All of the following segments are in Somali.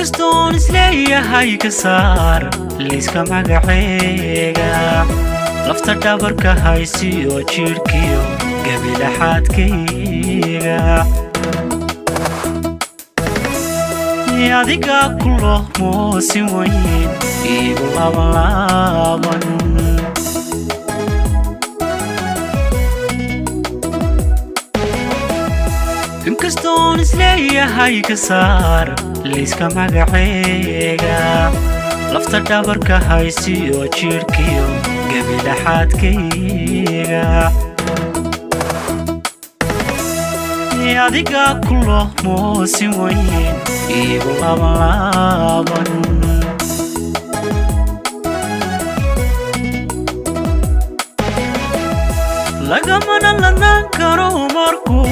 inkastoon isleeyahay ka saar liiska magacayga lafta dhabarka haysiyo jirkiyo gabilaxaadkayga adiga kulo moosin weyn igu laaban inkastoon isleeyahay ka saar liiska magacayga lafta dhabarka haysiyo jirkiyo gabilaxaadkayga adiga kulo moosin weyn igu laaban lagamana lanaan karo markuu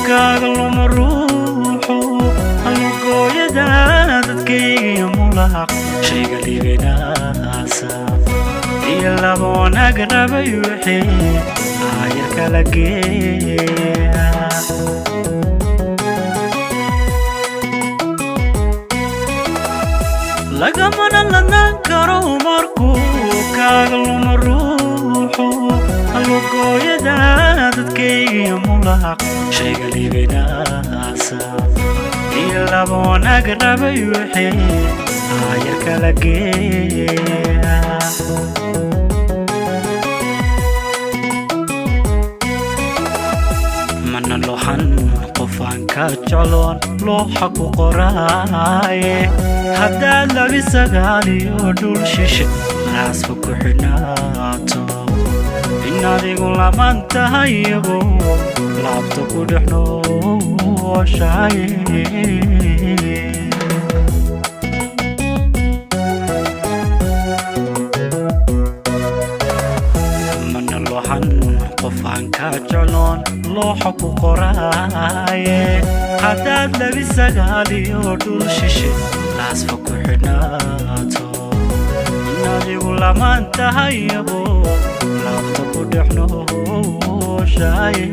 kaaga luma ruuxu halugooyada dadkayga mulaaq shayga libinaasa iyo laba wanaag rabay wixii aayar kala geeya lagamana lanaan karo markuu kaaga luma ruuxu halugooyada dadkayga mulaaq shayga libinaasa iyo laba wanaag rabay wixii aayar kala geeya mana looxan qofaan ka jecloon looxa ku qoraaye haddaad labi sagaaliyo dhul shishe raasfa ku xidhnaato in adigu laban tahay iyagu laabta ku dhex nooshaye mana looxan qofaan ka jecloon looxa ku qoraaye haddaad labi sagaaliyo dhul shishe raasfa ku xidhnaato in adigu laban tahay iyagu laabta ku dhex nooshaye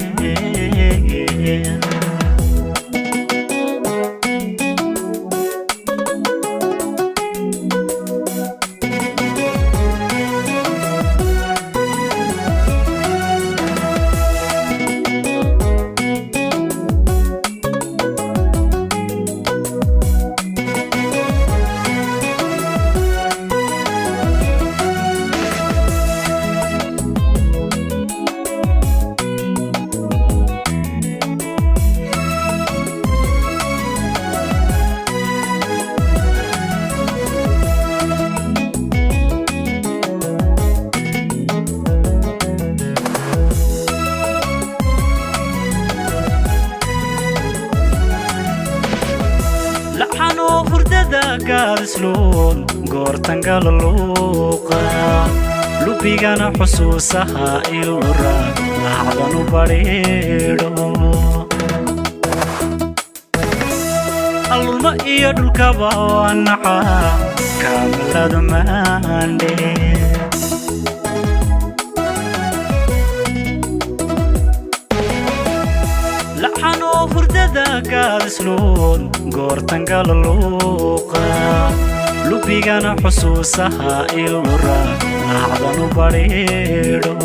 لحنو هرددا قادسلون قورتن قاللوقا لبيغانا حسوسها إلورا لحظانو بريدو الماء يدل كباوانحا كامل دماندي لحنو هرددا قادسلون قورتن قاللوقا لبيغانا حسوسها إلورا لحظانو بريدو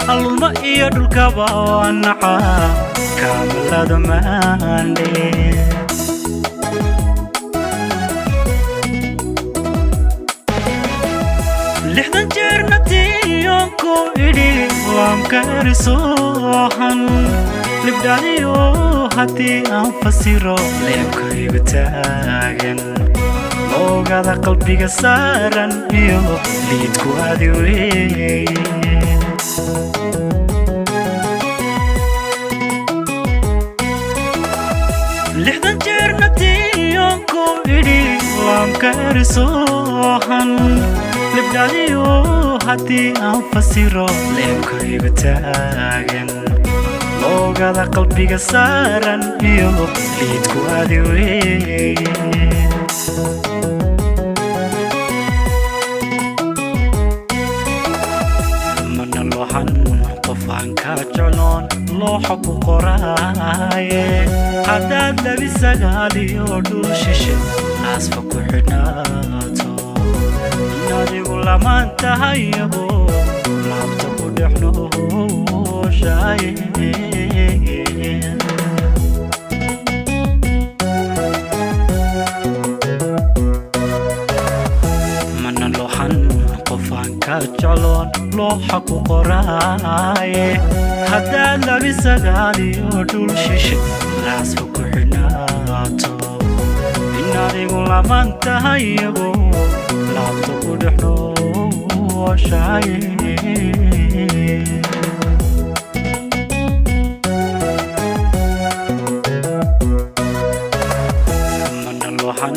الماء يدل كباوانحا كامل دماندي لحظة جرنتي يونكو إدي وامكارسوحن لبدانيو هاتي أنفسيرو ليبكي بتاغن موغادا قلبي سارن يو ليدكو هادي وي لحظة جرنتي يونكو إدي وامكارسوحن لبدانيو هاتي أنفسيرو ليبكي بتاغن موغادا قلبي سارن يو ليدكو هادي وي من اللوحن قفان كاجلون looxa ku qoraaye haddaad labi sagaaliyo dhul shishe naasfa ku xidhnaato adigu lamaan tahayabo laabta ku dhex nooshaye mana looxan qofaan ka jecloon looxa ku qoraaye haddaad labi sagaaliyo dhul shishe naasfa ku xidhnaato adigu lamaan tahayabo laabta ku dhex nooshaye mana looxan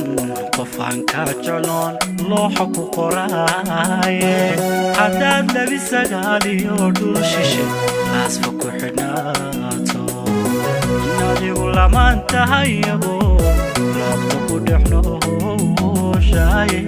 qofaan ka jecloon looxa ku qoraaye haddaad labi sagaaliyo dhul shishe naasfa ku xidhnaato adigu lamaan tahayabo laabta ku dhex nooshaye